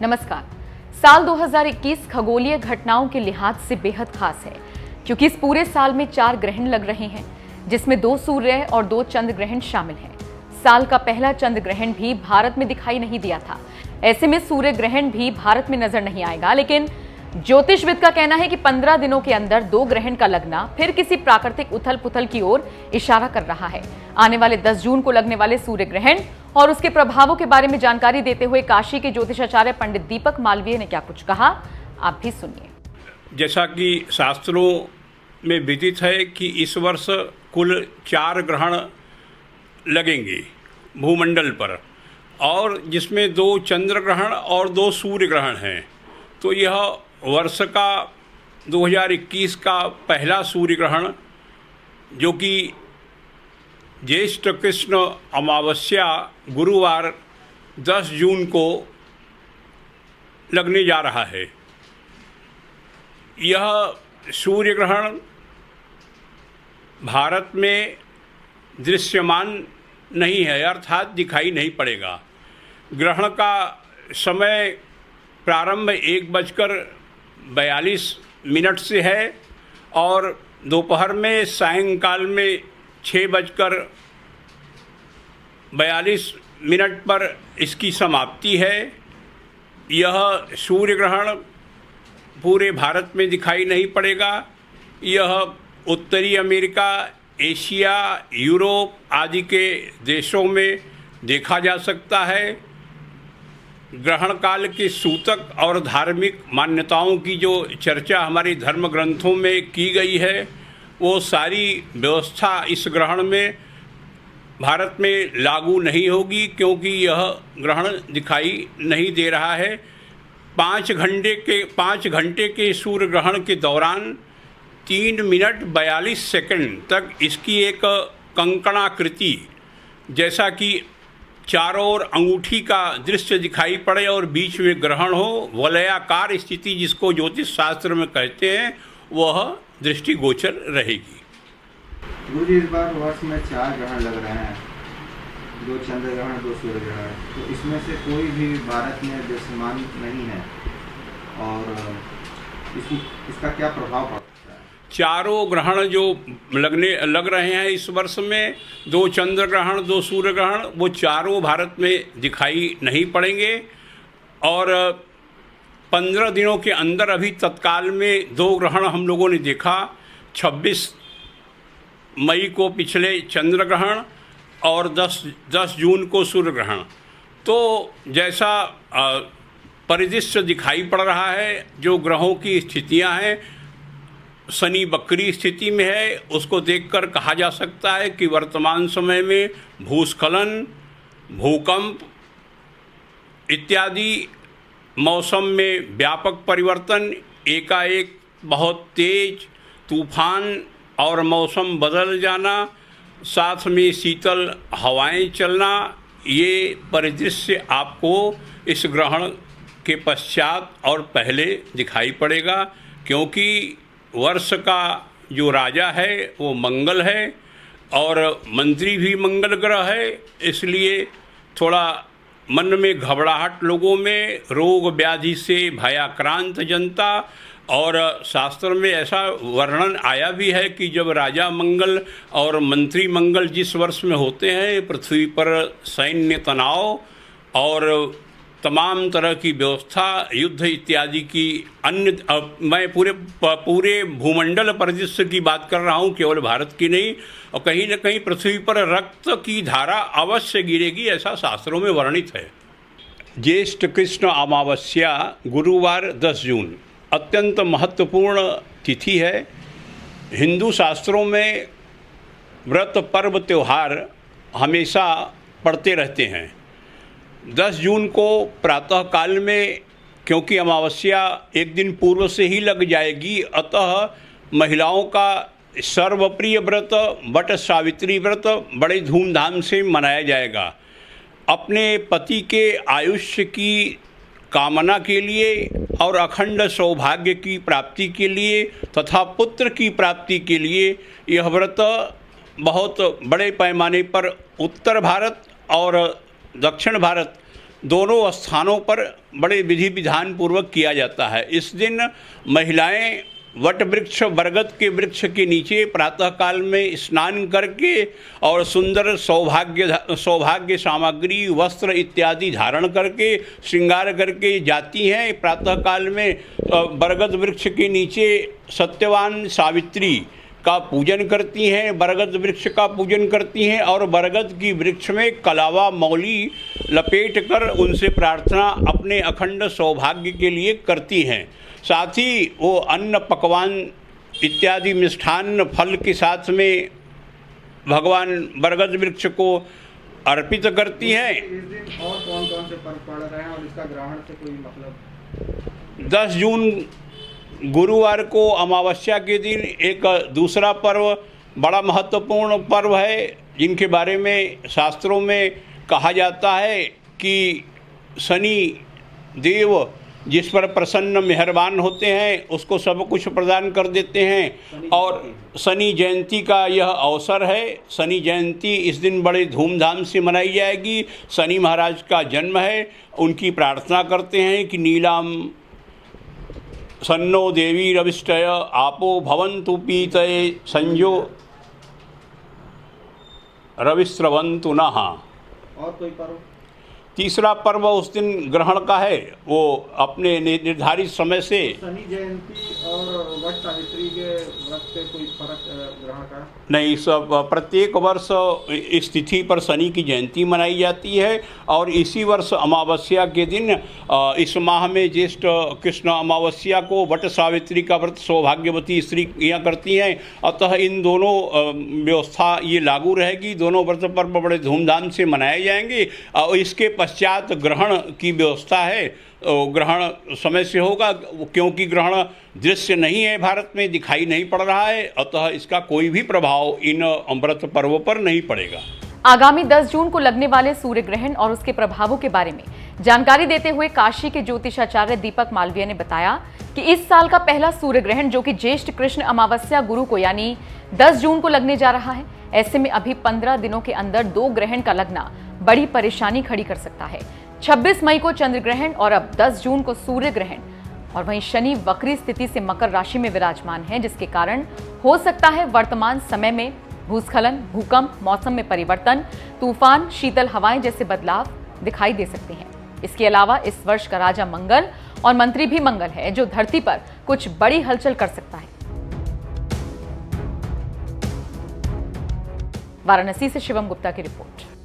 नमस्कार। साल 2021 खगोलीय घटनाओं के लिहाज से बेहद खास है क्योंकि इस पूरे साल में 4 ग्रहण लग रहे हैं, जिसमें 2 सूर्य और 2 चंद्र ग्रहण शामिल हैं। साल का पहला चंद्र ग्रहण भी भारत में दिखाई नहीं दिया था। ऐसे में सूर्य ग्रहण भी भारत में नजर नहीं आएगा, लेकिन ज्योतिषविद का कहना है कि 15 दिनों के अंदर 2 ग्रहण का लगना फिर किसी प्राकृतिक उथल पुथल की ओर इशारा कर रहा है। आने वाले 10 जून को लगने वाले सूर्य ग्रहण और उसके प्रभावों के बारे में जानकारी देते हुए काशी के ज्योतिषाचार्य पंडित दीपक मालवीय ने क्या कुछ कहा, आप भी सुनिए। जैसा कि शास्त्रों में विदित है कि इस वर्ष कुल 4 ग्रहण लगेंगे भूमंडल पर, और जिसमें 2 चंद्र ग्रहण और 2 सूर्य ग्रहण हैं। तो यह वर्ष का 2021 का पहला सूर्य ग्रहण, जो कि ज्येष्ठ कृष्ण अमावस्या गुरुवार 10 जून को लगने जा रहा है। यह सूर्य ग्रहण भारत में दृश्यमान नहीं है, अर्थात दिखाई नहीं पड़ेगा। ग्रहण का समय प्रारंभ 1:42 से है और दोपहर में सायंकाल में 6:42 पर इसकी समाप्ति है। यह सूर्य ग्रहण पूरे भारत में दिखाई नहीं पड़ेगा। यह उत्तरी अमेरिका, एशिया, यूरोप आदि के देशों में देखा जा सकता है। ग्रहण काल के सूतक और धार्मिक मान्यताओं की जो चर्चा हमारे धर्म ग्रंथों में की गई है, वो सारी व्यवस्था इस ग्रहण में भारत में लागू नहीं होगी, क्योंकि यह ग्रहण दिखाई नहीं दे रहा है। 5 घंटे के सूर्य ग्रहण के दौरान 3 मिनट 42 सेकंड तक इसकी एक कंकणाकृति, जैसा कि चारों ओर अंगूठी का दृश्य दिखाई पड़े और बीच में ग्रहण हो, वलयाकार स्थिति जिसको ज्योतिष शास्त्र में कहते हैं, वह दृष्टिगोचर रहेगी। गुरुजी, इस बार वर्ष में 4 ग्रहण लग रहे हैं, 2 चंद्र ग्रहण, 2 सूर्य ग्रहण। तो इसमें से कोई भी भारत में दृश्यमान नहीं है, और इसका क्या प्रभाव पड़ता है? चारों ग्रहण जो लग रहे हैं इस वर्ष में, 2 चंद्र ग्रहण, 2 सूर्य ग्रहण, वो चारों भारत में दिखाई नहीं पड़ेंगे। और 15 दिनों के अंदर अभी तत्काल में 2 ग्रहण हम लोगों ने देखा। 26 मई को पिछले चंद्र ग्रहण और 10 जून को सूर्य ग्रहण। तो जैसा परिदृश्य दिखाई पड़ रहा है, जो ग्रहों की स्थितियां हैं, शनि वक्री स्थिति में है, उसको देखकर कहा जा सकता है कि वर्तमान समय में भूस्खलन, भूकंप इत्यादि, मौसम में व्यापक परिवर्तन, एकाएक बहुत तेज तूफान और मौसम बदल जाना, साथ में शीतल हवाएं चलना, ये परिदृश्य आपको इस ग्रहण के पश्चात और पहले दिखाई पड़ेगा। क्योंकि वर्ष का जो राजा है वो मंगल है और मंत्री भी मंगल ग्रह है, इसलिए थोड़ा मन में घबराहट लोगों में, रोग व्याधि से भयाक्रांत जनता। और शास्त्र में ऐसा वर्णन आया भी है कि जब राजा मंगल और मंत्री मंगल जिस वर्ष में होते हैं, पृथ्वी पर सैन्य तनाव और तमाम तरह की व्यवस्था, युद्ध इत्यादि की अन्य, मैं पूरे भूमंडल परिदृश्य की बात कर रहा हूँ, केवल भारत की नहीं, और कहीं न कहीं पृथ्वी पर रक्त की धारा अवश्य गिरेगी, ऐसा शास्त्रों में वर्णित है। ज्येष्ठ कृष्ण अमावस्या गुरुवार 10 जून अत्यंत महत्वपूर्ण तिथि है। हिंदू शास्त्रों में व्रत पर्व त्यौहार हमेशा पड़ते रहते हैं। 10 जून को प्रातःकाल में, क्योंकि अमावस्या एक दिन पूर्व से ही लग जाएगी, अतः महिलाओं का सर्वप्रिय व्रत वट सावित्री व्रत बड़े धूमधाम से मनाया जाएगा। अपने पति के आयुष्य की कामना के लिए और अखंड सौभाग्य की प्राप्ति के लिए तथा पुत्र की प्राप्ति के लिए यह व्रत बहुत बड़े पैमाने पर उत्तर भारत और दक्षिण भारत दोनों स्थानों पर बड़े विधि विधान पूर्वक किया जाता है। इस दिन महिलाएं वट वृक्ष बरगद के वृक्ष के नीचे प्रातःकाल में स्नान करके और सुंदर सौभाग्य सामग्री वस्त्र इत्यादि धारण करके श्रृंगार करके जाती हैं। प्रातःकाल में बरगद वृक्ष के नीचे सत्यवान सावित्री का पूजन करती हैं, बरगद वृक्ष का पूजन करती हैं और बरगद की वृक्ष में कलावा मौली लपेट कर उनसे प्रार्थना अपने अखंड सौभाग्य के लिए करती हैं। साथ ही वो अन्न पकवान इत्यादि मिष्ठान्न फल के साथ में भगवान बरगद वृक्ष को अर्पित करती हैं। इस दिन और कौन कौन से पर्व पड़ रहे हैं और इसका ग्रहण से कोई मतलब? 10 जून गुरुवार को अमावस्या के दिन एक दूसरा पर्व बड़ा महत्वपूर्ण पर्व है, जिनके बारे में शास्त्रों में कहा जाता है कि शनि देव जिस पर प्रसन्न मेहरबान होते हैं उसको सब कुछ प्रदान कर देते हैं। और शनि जयंती का यह अवसर है। शनि जयंती इस दिन बड़े धूमधाम से मनाई जाएगी। शनि महाराज का जन्म है। उनकी प्रार्थना करते हैं कि नीलाम सन्नो देवी रविष्टय आपो भवन्तु पीतये संजो रविस्रवन्तु नः। और कोई पर्व? तीसरा पर्व उस दिन ग्रहण का है, वो अपने निर्धारित समय से। शनि जयंती और वट सावित्री के व्रत से कोई फर्क ग्रहण का? नहीं, सब प्रत्येक वर्ष इस तिथि पर शनि की जयंती मनाई जाती है और इसी वर्ष अमावस्या के दिन इस माह में ज्येष्ठ कृष्ण अमावस्या को वट सावित्री का व्रत सौभाग्यवती स्त्रियाँ करती हैं। अतः इन दोनों व्यवस्था ये लागू रहेगी। दोनों व्रत पर्व बड़े धूमधाम से मनाए जाएंगे और इसके पश्चात ग्रहण की व्यवस्था है। ग्रहण समय से होगा, क्योंकि ग्रहण दृश्य नहीं है, भारत में दिखाई नहीं पड़ रहा है, अतः इसका कोई भी प्रभाव इन व्रत पर्वों पर नहीं पड़ेगा। आगामी 10 जून को लगने वाले सूर्य ग्रहण और उसके प्रभावों के बारे में जानकारी देते हुए काशी के ज्योतिषाचार्य दीपक मालवीय ने बताया कि इस साल का पहला सूर्य ग्रहण, जो कि ज्येष्ठ कृष्ण अमावस्या गुरु को यानी 10 जून को लगने जा रहा है, ऐसे में अभी 15 दिनों के अंदर 2 ग्रहण का लगना बड़ी परेशानी खड़ी कर सकता है। 26 मई को चंद्र ग्रहण और अब 10 जून को सूर्य ग्रहण, और वहीं शनि वक्री स्थिति से मकर राशि में विराजमान है, जिसके कारण हो सकता है वर्तमान समय में भूस्खलन, भूकंप, मौसम में परिवर्तन, तूफान, शीतल हवाएं जैसे बदलाव दिखाई दे सकते हैं। इसके अलावा इस वर्ष का राजा मंगल और मंत्री भी मंगल है, जो धरती पर कुछ बड़ी हलचल कर सकता है। वाराणसी से शिवम गुप्ता की रिपोर्ट।